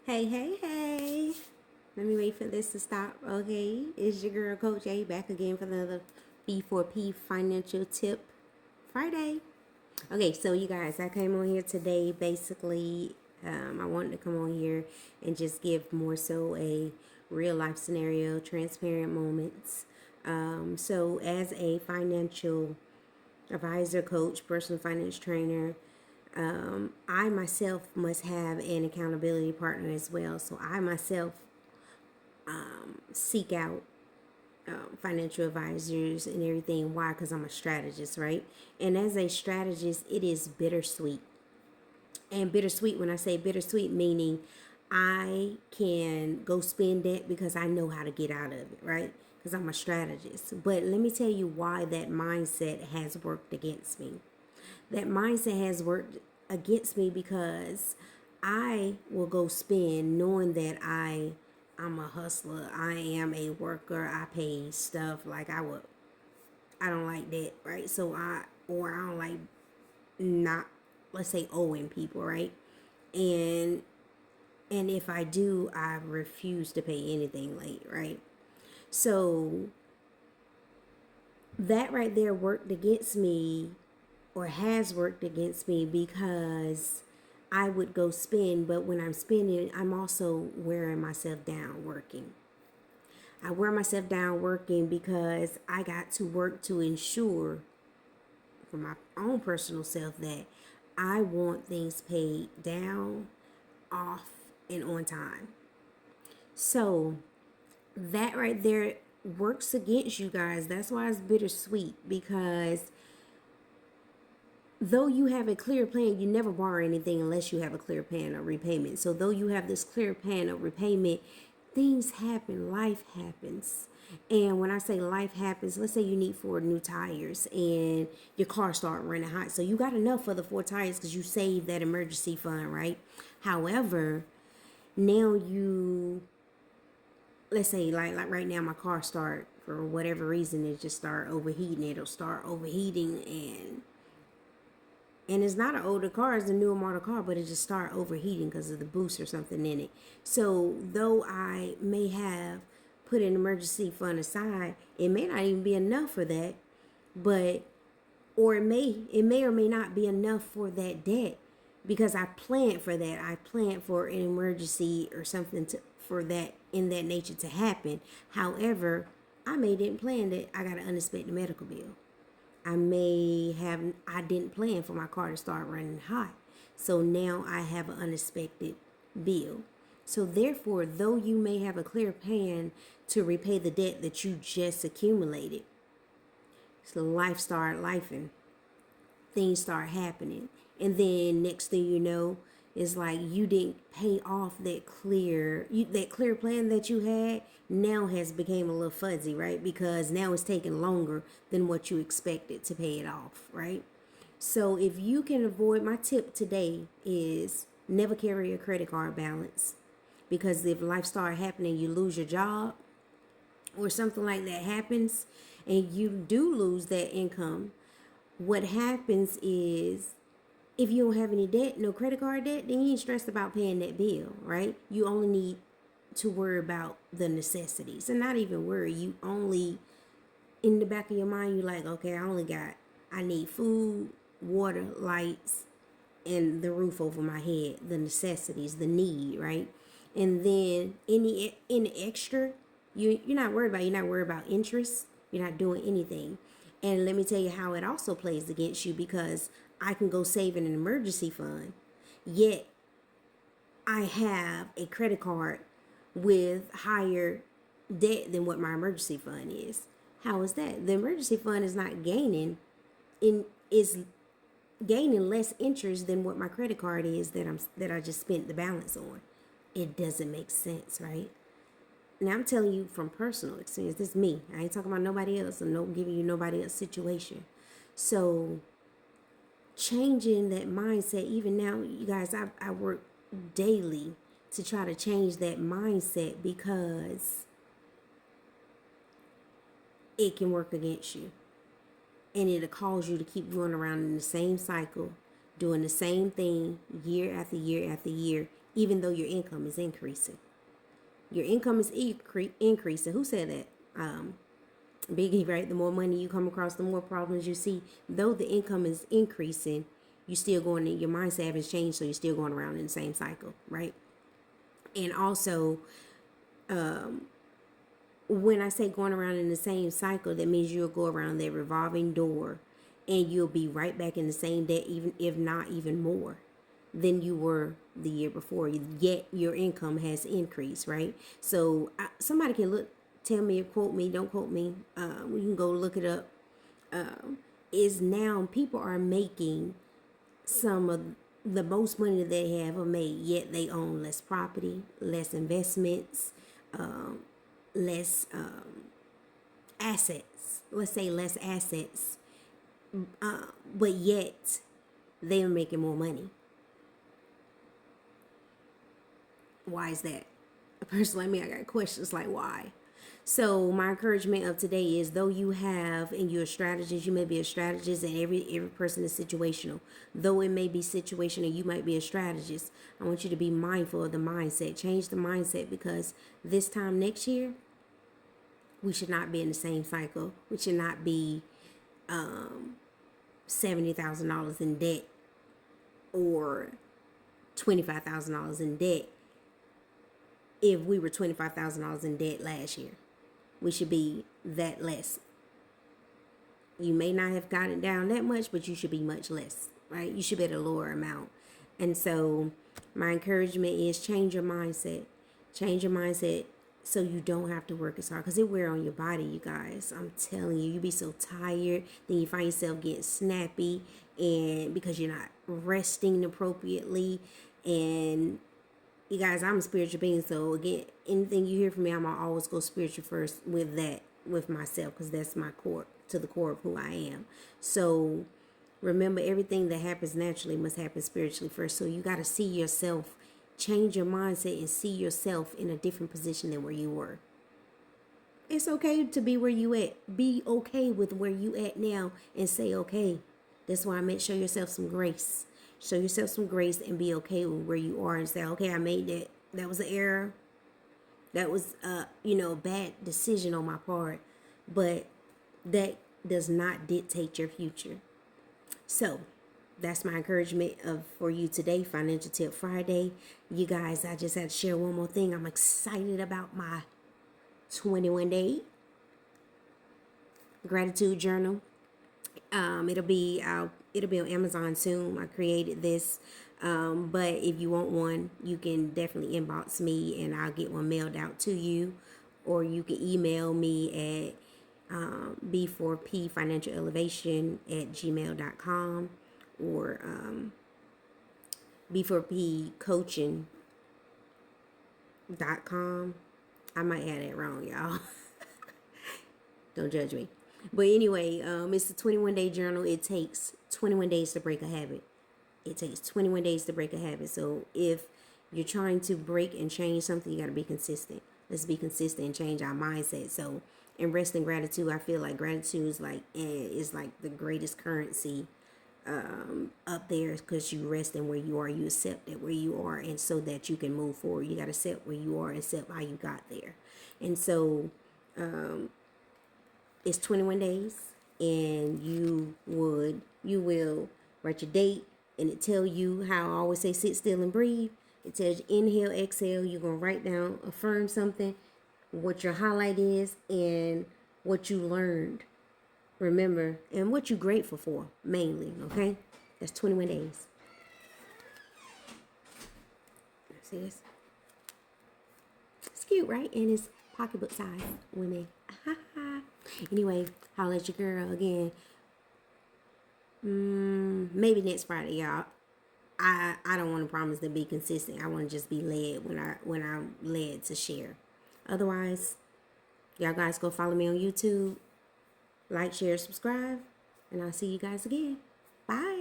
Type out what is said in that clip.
Hey, hey, hey. Let me wait for this to stop. Okay, it's your girl, Coach A, back again for another B4P Financial Tip Friday. Okay, so you guys, I came on here today. Basically, I wanted to come on here and just give more so a real life scenario, transparent moments. So, as a financial advisor, coach, personal finance trainer, I myself must have an accountability partner as well. So I myself seek out financial advisors and everything. Why? Because I'm a strategist, right? And as a strategist, it is bittersweet. And bittersweet, when I say bittersweet, meaning I can go spend that because I know how to get out of it, right? Because I'm a strategist. But let me tell you why that mindset has worked against me. That mindset has worked against me because I will go spend knowing that I'm a hustler. I am a worker. I pay stuff like I don't like that, right? I don't like not, let's say, owing people, right? And and if I do, I refuse to pay anything late, right? So that right there worked against me, or has worked against me, because I would go spend, but when I'm spending, I'm also wearing myself down working. I wear myself down working because I got to work to ensure for my own personal self that I want things paid down, off, and on time. So that right there works against you guys. That's why it's bittersweet, because though you have a clear plan, you never borrow anything unless you have a clear plan of repayment. So though you have this clear plan of repayment, things happen, life happens. And when I say life happens, let's say you need 4 new tires and your car start running hot. So you got enough for the 4 tires because you saved that emergency fund, right? However, now you, let's say like right now my car start, for whatever reason, it just start overheating. It'll start overheating, and it's not an older car, it's a newer model car, but it just started overheating because of the boost or something in it. So though I may have put an emergency fund aside, it may not even be enough for that, but or it may or may not be enough for that debt, because I planned for that. I planned for an emergency or something for that in that nature to happen. However, didn't plan that I got an unexpected medical bill. I didn't plan for my car to start running hot. So now I have an unexpected bill. So therefore, though you may have a clear plan to repay the debt that you just accumulated, so life start lifing, things start happening. And then next thing you know, it's like you didn't pay off that clear plan that you had now has became a little fuzzy, right? Because now it's taking longer than what you expected to pay it off, right? So if you can avoid, my tip today is never carry a credit card balance, because if life start happening, you lose your job or something like that happens and you do lose that income, what happens is, if you don't have any debt, no credit card debt, then you ain't stressed about paying that bill, right? You only need to worry about the necessities, and not even worry. You only, in the back of your mind, you like, okay, I need food, water, lights, and the roof over my head, the necessities, the need, right? And then any extra, you're not worried about. You're not worried about interest. You're not doing anything. And let me tell you how it also plays against you, because I can go save in an emergency fund, yet I have a credit card with higher debt than what my emergency fund is. How is that? The emergency fund is not is gaining less interest than what my credit card is that I just spent the balance on. It doesn't make sense, right? Now I'm telling you from personal experience. This is me. I ain't talking about nobody else. I'm not giving you nobody else situation. So changing that mindset, even now, you guys, I work daily to try to change that mindset, because it can work against you, and it'll cause you to keep going around in the same cycle, doing the same thing year after year after year, even though your income is increasing. Your income is increasing. Who said that? Biggie, right? The more money you come across, the more problems you see. Though the income is increasing, you still going in, your mindset haven't changed, so you're still going around in the same cycle, right? And also, when I say going around in the same cycle, that means you'll go around that revolving door and you'll be right back in the same debt, even if not even more than you were the year before. Yet your income has increased, right? So somebody can tell me or quote me, don't quote me. We can go look it up. Is now people are making some of the most money that they have ever made, yet they own less property, less investments, less assets. Let's say less assets, but yet they're making more money. Why is that? Personally, I got questions like why. So my encouragement of today is, though you have and you're a strategist, you may be a strategist, and every person is situational. Though it may be situational, you might be a strategist. I want you to be mindful of the mindset. Change the mindset, because this time next year, we should not be in the same cycle. We should not be $70,000 in debt or $25,000 in debt. If we were $25,000 in debt last year, we should be that less. You may not have gotten down that much, but you should be much less, right? You should be at a lower amount. And so my encouragement is change your mindset. Change your mindset so you don't have to work as hard, because it wear on your body, you guys. I'm telling you, you be so tired, then you find yourself getting snappy, and because you're not resting appropriately. And you guys, I'm a spiritual being, so again, anything you hear from me, I'm gonna always go spiritual first with that, with myself, because that's my core, to the core of who I am. So remember, everything that happens naturally must happen spiritually first. So you got to see yourself, change your mindset, and see yourself in a different position than where you were. It's okay to be where you at. Be okay with where you at now and say, okay. That's why I meant show yourself some grace. Show yourself some grace and be okay with where you are, and say, okay, I made that. That was an error. That was, a bad decision on my part. But that does not dictate your future. So that's my encouragement for you today, Financial Tip Friday. You guys, I just had to share one more thing. I'm excited about my 21-day gratitude journal. It'll be on Amazon soon. I created this, but if you want one, you can definitely inbox me and I'll get one mailed out to you, or you can email me at b4pfinancialelevation@gmail.com, or b4pcoaching.com. I might add it wrong, y'all. Don't judge me. But anyway, it's a 21-day journal. It takes 21 days to break a habit. It takes 21 days to break a habit. So if you're trying to break and change something, you got to be consistent. Let's be consistent and change our mindset. So in rest and gratitude, I feel like gratitude is like the greatest currency up there, because you rest in where you are. You accept it where you are, and so that you can move forward. You got to accept where you are and accept how you got there. And so it's 21 days, and you will write your date, and it tell you how I always say, sit still and breathe. It tells you inhale, exhale. You're going to write down, affirm something, what your highlight is, and what you learned. Remember, and what you're grateful for, mainly, okay? That's 21 days. See this? It's cute, right? And it's pocketbook size, women. Anyway, holla at your girl again. Maybe next Friday, y'all. I don't want to promise to be consistent. I want to just be led when I'm led to share. Otherwise, y'all guys go follow me on YouTube. Like, share, subscribe, and I'll see you guys again. Bye.